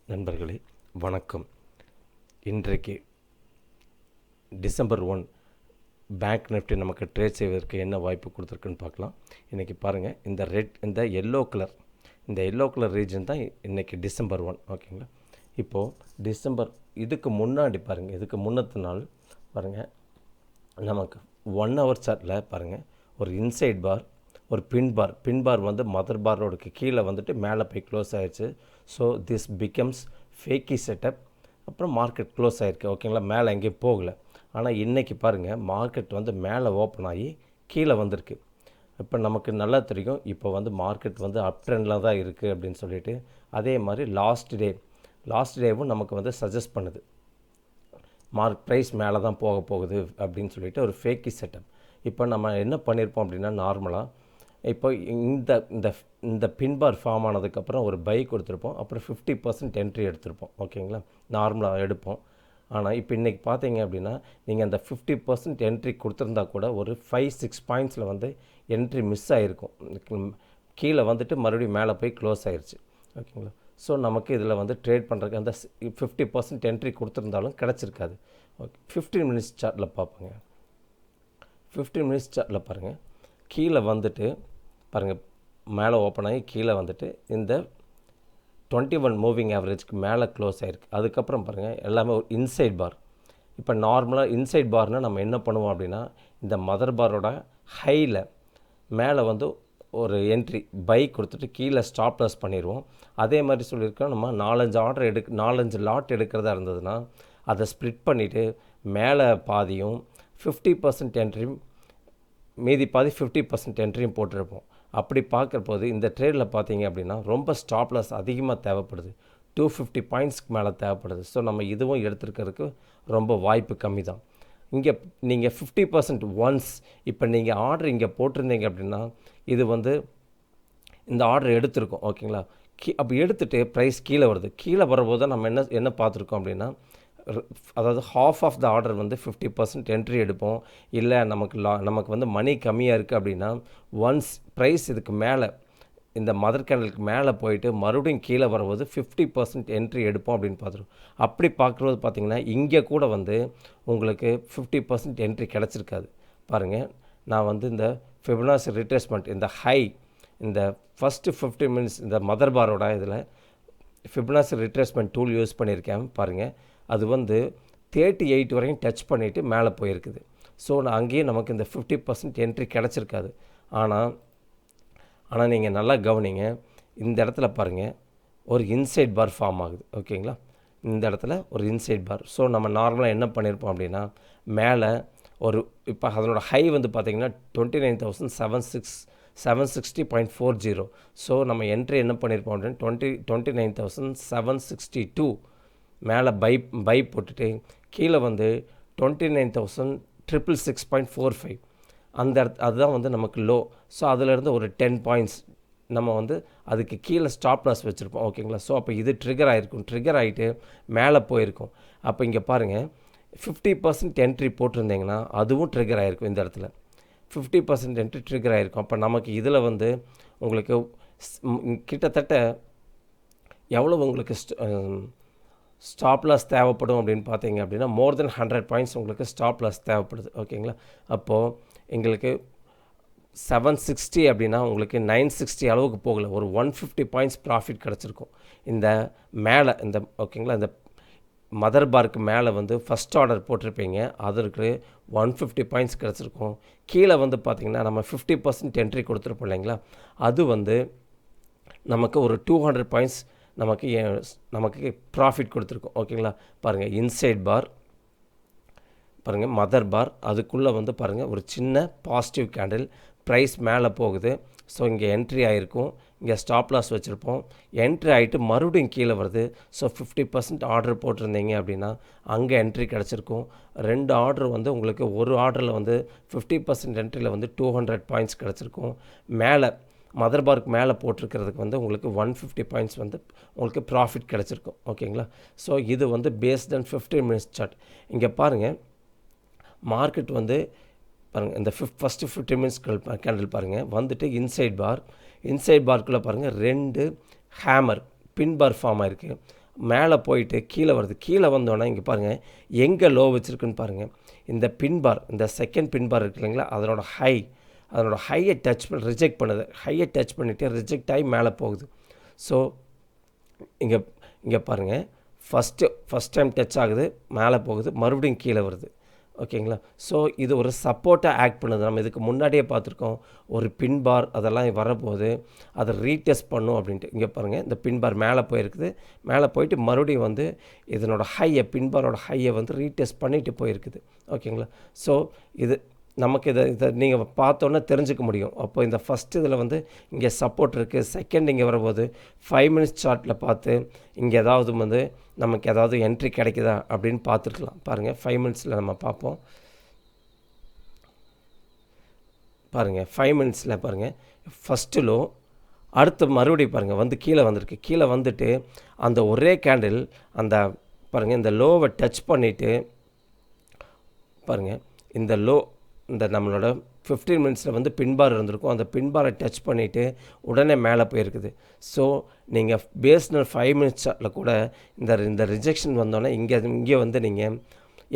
நண்பர்களே வணக்கம். இன்றைக்கு டிசம்பர் 1 பேங்க் நிஃப்டி நமக்கு ட்ரேட் செய்வதற்கு என்ன வாய்ப்பு கொடுத்துருக்குன்னு பார்க்கலாம். இன்றைக்கி பாருங்கள், இந்த எல்லோ கலர் ரீஜன் தான் இன்றைக்கி டிசம்பர் 1. ஓகேங்களா. இப்போது டிசம்பர் இதுக்கு முன்னாடி பாருங்கள், இதுக்கு முன்னத்து நாள் பாருங்கள், நமக்கு 1 hour சார்ட்டில் பாருங்கள் ஒரு இன்சைட் பார், ஒரு பின் பார் வந்து மதர் பாரோடுக்கு கீழே வந்துட்டு மேலே போய் க்ளோஸ் ஆகிடுச்சு. So this becomes fakey setup. அப்புறம் மார்க்கெட் க்ளோஸ் ஆகிருக்கு. ஓகேங்களா. மேலே எங்கேயும் போகலை. ஆனால் இன்றைக்கி பாருங்கள், மார்க்கெட் வந்து மேலே ஓப்பன் ஆகி கீழே வந்திருக்கு. இப்போ நமக்கு நல்லா தெரியும், இப்போ வந்து மார்க்கெட் வந்து அப் ட்ரெண்டில் தான் இருக்குது அப்படின்னு சொல்லிட்டு. அதே மாதிரி லாஸ்ட் டேவும் நமக்கு வந்து சஜஸ்ட் பண்ணுது ப்ரைஸ் மேலே தான் போக போகுது அப்படின்னு சொல்லிட்டு ஒரு ஃபேக்கி செட்டப். இப்போ நம்ம என்ன பண்ணியிருப்போம் அப்படின்னா, நார்மலாக இப்போ இந்த பின்பார் ஃபார்ம் ஆனதுக்கப்புறம் ஒரு பை கொடுத்துருப்போம். அப்புறம் 50% என்ட்ரி எடுத்திருப்போம். ஓகேங்களா. நார்மலாக எடுப்போம். ஆனால் இப்போ இன்றைக்கி பார்த்தீங்க அப்படின்னா, நீங்கள் அந்த 50% என்ட்ரி கொடுத்துருந்தா கூட ஒரு 5-6 பாயிண்ட்ஸில் வந்து என்ட்ரி மிஸ் ஆகிருக்கும். கீழே வந்துட்டு மறுபடியும் மேலே போய் க்ளோஸ் ஆகிருச்சு. ஓகேங்களா. ஸோ நமக்கு இதில் வந்து ட்ரேட் பண்ணுறதுக்கு அந்த 50% என்ட்ரி கொடுத்துருந்தாலும் கிடச்சிருக்காது. ஓகே. 15 மினிட்ஸ் சார்ட்டில் பார்ப்போங்க. 15 மினிட்ஸ் சார்ட்டில் பாருங்கள், கீழே வந்துட்டு பாருங்கள், மேலே ஓப்பன் ஆகி கீழே வந்துட்டு இந்த 21 மூவிங் ஆவரேஜ்க்கு மேலே க்ளோஸ் ஆகிருக்கு. அதுக்கப்புறம் பாருங்கள், எல்லாமே ஒரு இன்சைட் பார். இப்போ நார்மலாக இன்சைட் பார்னால் நம்ம என்ன பண்ணுவோம் அப்படின்னா, இந்த மதர் பாரோட ஹையில் மேலே வந்து ஒரு என்ட்ரி பை கொடுத்துட்டு கீழே ஸ்டாப் லாஸ் பண்ணிடுவோம். அதே மாதிரி சொல்லியிருக்கோம், நம்ம 4-5 லாட் எடுக்கிறதா இருந்ததுன்னா அதை ஸ்ப்ளிட் பண்ணிவிட்டு மேலே பாதியும் 50% என்ட்ரியும் மீதி பாதி 50% என்ட்ரியும் போட்டிருப்போம். அப்படி பார்க்குறபோது இந்த ட்ரேடில் பார்த்தீங்க அப்படின்னா ரொம்ப ஸ்டாப் லாஸ் அதிகமாக தேவைப்படுது. 250 பாயிண்ட்ஸ்க்கு மேலே தேவைப்படுது. ஸோ நம்ம இதுவும் எடுத்துருக்கிறதுக்கு ரொம்ப வாய்ப்பு கம்மி தான். இங்கே நீங்கள் 50% ஒன்ஸ் இப்போ நீங்கள் ஆர்டர் இங்கே போட்டிருந்தீங்க அப்படின்னா, இது வந்து இந்த ஆர்டர் எடுத்திருக்கோம். ஓகேங்களா. அப்போ எடுத்துகிட்டு ப்ரைஸ் கீழே வருது. கீழே வரும்போது தான் நம்ம என்ன பார்த்துருக்கோம் அப்படின்னா, அதாவது ஹாஃப் ஆஃப் த ஆர்டர் வந்து 50% என்ட்ரி எடுப்போம். இல்லை நமக்கு வந்து மணி கம்மியாக இருக்குது அப்படின்னா, ஒன்ஸ் ப்ரைஸ் இதுக்கு மேலே இந்த மதர் கேண்டலுக்கு மேலே போயிட்டு மறுபடியும் கீழே வரும்போது 50% என்ட்ரி எடுப்போம் அப்படின்னு பார்த்துருக்கோம். அப்படி பார்க்குறது பார்த்திங்கன்னா, இங்கே கூட வந்து உங்களுக்கு 50% என்ட்ரி கிடச்சிருக்காது. பாருங்கள், நான் வந்து இந்த ஃபிபனாசி ரிட்ரேஸ்மெண்ட், இந்த ஹை, இந்த ஃபஸ்ட்டு 50 மினிட்ஸ் இந்த மதர் பாரோட இதில் ஃபிபனாசி ரிட்ரேஸ்மெண்ட் டூல் யூஸ் பண்ணியிருக்கேன். பாருங்கள், அது வந்து 38 வரையும் டச் பண்ணிவிட்டு மேலே போயிருக்குது. ஸோ அங்கேயே நமக்கு இந்த 50% என்ட்ரி கிடச்சிருக்காது. ஆனால் நீங்கள் நல்லா கவனிங்க, இந்த இடத்துல பாருங்கள் ஒரு இன்சைட் பார் ஃபார்ம் ஆகுது. ஓகேங்களா. இந்த இடத்துல ஒரு இன்சைட் பார். ஸோ நம்ம நார்மலாக என்ன பண்ணியிருப்போம் அப்படின்னா, மேலே ஒரு இப்போ அதனோட ஹை வந்து பார்த்திங்கன்னா 29,760.40. ஸோ நம்ம என்ட்ரி என்ன பண்ணியிருப்போம் அப்படின்னா 29,762 மேலே பை போட்டுட்டு கீழே வந்து 29,666.45 அதுதான் வந்து நமக்கு லோ. ஸோ அதிலேருந்து ஒரு 10 பாயிண்ட்ஸ் நம்ம வந்து அதுக்கு கீழே ஸ்டாப் லாஸ் வச்சுருப்போம். ஓகேங்களா. ஸோ அப்போ இது ட்ரிகர் ஆகிட்டு மேலே போயிருக்கும். அப்போ இங்கே பாருங்கள், 50% என்ட்ரி போட்டிருந்தீங்கன்னா அதுவும் ட்ரிகர் ஆகிருக்கும். இந்த இடத்துல 50% என்ட்ரி ட்ரிகர் ஆகிருக்கும். அப்போ நமக்கு இதில் வந்து உங்களுக்கு கிட்டத்தட்ட எவ்வளோ உங்களுக்கு ஸ்டாப் லாஸ் தேவைப்படும் அப்படின்னு பார்த்தீங்க அப்படின்னா, மோர் தென் 100 பாயிண்ட்ஸ் உங்களுக்கு ஸ்டாப் லாஸ் தேவைப்படுது. ஓகேங்களா. அப்போது எங்களுக்கு 760 அப்படின்னா உங்களுக்கு 960 அளவுக்கு போகலை, ஒரு 150 பாயிண்ட்ஸ் ப்ராஃபிட் கிடச்சிருக்கும். இந்த மேலே இந்த ஓகேங்களா, இந்த மதர் பார்க்கு மேலே வந்து ஃபஸ்ட் ஆர்டர் போட்டிருப்பீங்க, அதற்கு 150 பாயிண்ட்ஸ் கிடச்சிருக்கும். கீழே வந்து பார்த்திங்கன்னா நம்ம 50% என்ட்ரி கொடுத்துருப்போம் இல்லைங்களா, அது வந்து நமக்கு ஒரு 200 பாயிண்ட்ஸ் நமக்கு ப்ராஃபிட் கொடுத்துருக்கோம். ஓகேங்களா. பாருங்கள், இன்சைட் பார் பாருங்கள், மதர் பார், அதுக்குள்ளே வந்து பாருங்கள் ஒரு சின்ன பாசிட்டிவ் கேண்டில், ப்ரைஸ் மேலே போகுது. ஸோ இங்கே என்ட்ரி ஆகிருக்கும், இங்கே ஸ்டாப் லாஸ் வச்சுருப்போம். என்ட்ரி ஆகிட்டு மறுபடியும் கீழே வருது. ஸோ 50% ஆர்டர் போட்டிருந்தீங்க அப்படின்னா அங்கே என்ட்ரி கிடச்சிருக்கும். 2 ஆர்டர் வந்து உங்களுக்கு ஒரு ஆர்டரில் வந்து 50% என்ட்ரியில் வந்து 200 பாயிண்ட்ஸ் கிடச்சிருக்கும். மேலே மதர் பார்க்கு மேலே போட்டிருக்கிறதுக்கு வந்து உங்களுக்கு 150 பாயிண்ட்ஸ் வந்து உங்களுக்கு ப்ராஃபிட் கிடச்சிருக்கும். ஓகேங்களா. ஸோ இது வந்து பேஸ்ட் ஆன் 15 மினிட்ஸ் சார்ட். இங்கே பாருங்கள், மார்க்கெட் வந்து பாருங்கள், இந்த ஃபஸ்ட்டு 15 மினிட்ஸ் கேண்டில் பாருங்கள் வந்துட்டு இன்சைட் பார்க்குள்ளே பாருங்கள் 2 ஹேமர் பின் பார் ஃபார்ம் ஆகிருக்கு. மேலே போயிட்டு கீழே வருது. கீழே வந்தோன்னா இங்கே பாருங்கள் எங்கே லோ வச்சுருக்குன்னு பாருங்கள். இந்த பின்பார், இந்த செகண்ட் பின்பார் இருக்கு இல்லைங்களா, அதனோட ஹையை டச் பண்ணி ரிஜெக்ட் பண்ணுது. ஹையை டச் பண்ணிவிட்டு ரிஜெக்ட் ஆகி மேலே போகுது. ஸோ இங்கே பாருங்கள், ஃபஸ்ட் டைம் டச் ஆகுது, மேலே போகுது, மறுபடியும் கீழே வருது. ஓகேங்களா. ஸோ இது ஒரு சப்போர்ட்டாக ஆக்ட் பண்ணுது. நம்ம இதுக்கு முன்னாடியே பார்த்துருக்கோம், ஒரு பின்பார் அதெல்லாம் வரப்போகுது, அதை ரீடெஸ்ட் பண்ணும் அப்படின்ட்டு. இங்கே பாருங்கள், இந்த பின்பார் மேலே போயிருக்குது, மேலே போயிட்டு மறுபடியும் வந்து இதனோட பின்பாரோட ஹையை வந்து ரீடெஸ்ட் பண்ணிட்டு போயிருக்குது. ஓகேங்களா. ஸோ இது நமக்கு இதை நீங்கள் பார்த்தோன்னே தெரிஞ்சுக்க முடியும். அப்போ இந்த ஃபஸ்ட்டு இதில் வந்து இங்கே சப்போர்ட் இருக்குது, செகண்ட் இங்கே வரும்போது 5 மினிட்ஸ் சார்ட்டில் பார்த்து இங்கே ஏதாவது வந்து நமக்கு ஏதாவது என்ட்ரி கிடைக்குதா அப்படின்னு பார்த்துருக்கலாம். பாருங்கள் 5 மினிட்ஸில் நம்ம பார்ப்போம். பாருங்கள் 5 மினிட்ஸில் பாருங்கள், ஃபஸ்ட்டு லோ, அடுத்து மறுபடியும் பாருங்கள் வந்து கீழே வந்திருக்கு. கீழே வந்துட்டு அந்த ஒரே கேண்டில் அந்த பாருங்கள் இந்த லோவை டச் பண்ணிவிட்டு பாருங்கள் இந்த நம்மளோட 15 மினிட்ஸில் வந்து பின்பார் இருந்திருக்கும். அந்த பின்பாரை டச் பண்ணிவிட்டு உடனே மேலே போயிருக்குது. ஸோ நீங்கள் பேஸ்னல் 5 மினிட்ஸ் சார்ட்டில் கூட இந்த ரிஜெக்ஷன் வந்தோன்னே இங்கே வந்து நீங்கள்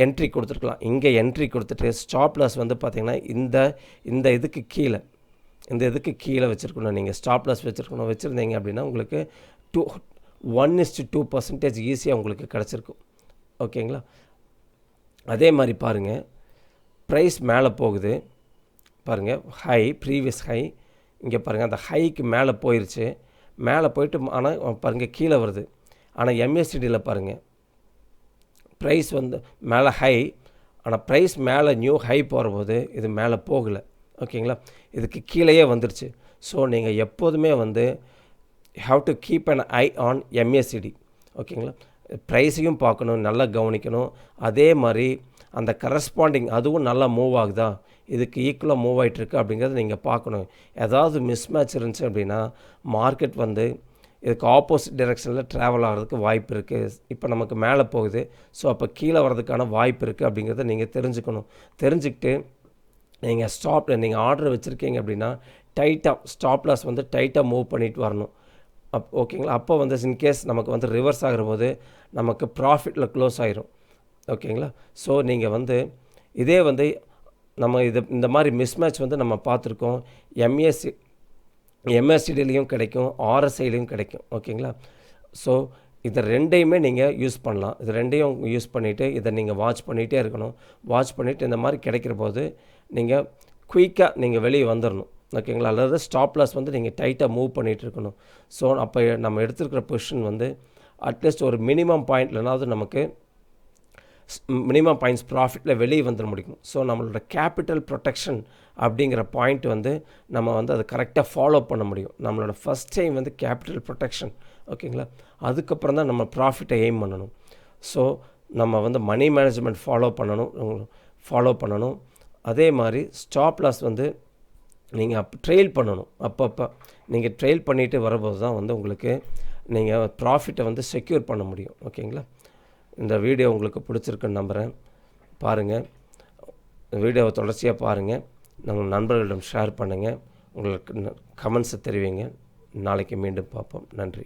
என்ட்ரி கொடுத்துருக்கலாம். இங்கே என்ட்ரி கொடுத்துட்டு ஸ்டாப் லாஸ் வந்து பார்த்திங்கன்னா இந்த இதுக்கு கீழே வச்சுருக்கணும். நீங்கள் ஸ்டாப் லாஸ் வச்சுருந்தீங்க அப்படின்னா உங்களுக்கு 1:2% ஈஸியாக உங்களுக்கு கிடச்சிருக்கும். ஓகேங்களா. அதே மாதிரி பாருங்கள், ப்ரைஸ் மேலே போகுது பாருங்கள், ப்ரீவியஸ் ஹை இங்கே பாருங்கள், அந்த ஹைக்கு மேலே போயிடுச்சு. மேலே போயிட்டு ஆனால் பாருங்கள் கீழே வருது. ஆனால் MACDயில் பாருங்கள் ப்ரைஸ் வந்து மேலே ஆனால் ப்ரைஸ் மேலே நியூ ஹை போகிறபோது இது மேலே போகலை. ஓகேங்களா. இதுக்கு கீழேயே வந்துடுச்சு. ஸோ நீங்கள் எப்போதுமே வந்து have to keep an I on MACD. ஓகேங்களா. ப்ரைஸையும் பார்க்கணும், நல்லா கவனிக்கணும். அதே மாதிரி அந்த கரஸ்பாண்டிங் அதுவும் நல்லா மூவ் ஆகுதா, இதுக்கு ஈக்குவலாக மூவ் ஆகிட்டுருக்கு அப்படிங்கிறத நீங்கள் பார்க்கணும். ஏதாவது மிஸ்மேட்ச் இருந்துச்சு அப்படின்னா மார்க்கெட் வந்து இதுக்கு ஆப்போசிட் டைரெக்ஷனில் ட்ராவல் ஆகிறதுக்கு வாய்ப்பு இருக்குது. இப்போ நமக்கு மேலே போகுது, ஸோ அப்போ கீழே வர்றதுக்கான வாய்ப்பு இருக்குது அப்படிங்கிறத நீங்கள் தெரிஞ்சுக்கணும். தெரிஞ்சுக்கிட்டு நீங்கள் ஆர்டர் வச்சுருக்கீங்க அப்படின்னா ஸ்டாப் லாஸ் வந்து டைட்டாக மூவ் பண்ணிட்டு வரணும். ஓகேங்களா. அப்போ வந்து இன்கேஸ் நமக்கு வந்து ரிவர்ஸ் ஆகிற போது நமக்கு ப்ராஃபிட்டில் க்ளோஸ் ஆகிரும். ஓகேங்களா. ஸோ நீங்கள் வந்து இதே வந்து நம்ம இந்த மாதிரி மிஸ்மேட்ச் வந்து நம்ம பார்த்துருக்கோம். MACDலையும் கிடைக்கும், RSIலையும் கிடைக்கும். ஓகேங்களா. ஸோ இதை ரெண்டையுமே நீங்கள் யூஸ் பண்ணலாம். இது ரெண்டையும் யூஸ் பண்ணிவிட்டு இதை நீங்கள் வாட்ச் பண்ணிகிட்டே இருக்கணும். வாட்ச் பண்ணிவிட்டு இந்த மாதிரி கிடைக்கிற போது நீங்கள் குயிக்காக நீங்கள் வெளியே வந்துடணும். ஓகேங்களா. அல்லது ஸ்டாப் லாஸ் வந்து நீங்கள் டைட்டாக மூவ் பண்ணிகிட்டு இருக்கணும். ஸோ அப்போ நம்ம எடுத்துருக்கிற பொசிஷன் வந்து அட்லீஸ்ட் ஒரு மினிமம் பாயிண்ட்லனாவது நமக்கு மினிமம் பாயிண்ட்ஸ் ப்ராஃபிட்டில் வெளியே வந்துட முடியும். ஸோ நம்மளோட கேபிட்டல் ப்ரொடெக்ஷன் அப்படிங்கிற பாயிண்ட் வந்து நம்ம வந்து அதை கரெக்டாக ஃபாலோ பண்ண முடியும். நம்மளோட ஃபஸ்ட் டைம் வந்து கேபிட்டல் ப்ரொடெக்ஷன். ஓகேங்களா. அதுக்கப்புறம் தான் நம்ம ப்ராஃபிட்டை எய்ம் பண்ணணும். ஸோ நம்ம வந்து மணி மேனேஜ்மெண்ட் ஃபாலோ பண்ணணும். அதே மாதிரி ஸ்டாப் லாஸ் வந்து நீங்கள் ட்ரெயில் பண்ணணும். அப்பப்போ நீங்கள் ட்ரெயில் பண்ணிவிட்டு வரும்போது தான் வந்து உங்களுக்கு நீங்கள் ப்ராஃபிட்டை வந்து செக்யூர் பண்ண முடியும். ஓகேங்களா. இந்த வீடியோ உங்களுக்கு பிடிச்சிருக்குன்னு நம்புகிறேன். பாருங்கள், வீடியோவை தொடர்ச்சியாக பாருங்கள், உங்கள் நண்பர்களிடம் ஷேர் பண்ணுங்கள், உங்களுக்கு கமெண்ட்ஸை தெரிவிங்க. நாளைக்கு மீண்டும் பார்ப்போம். நன்றி.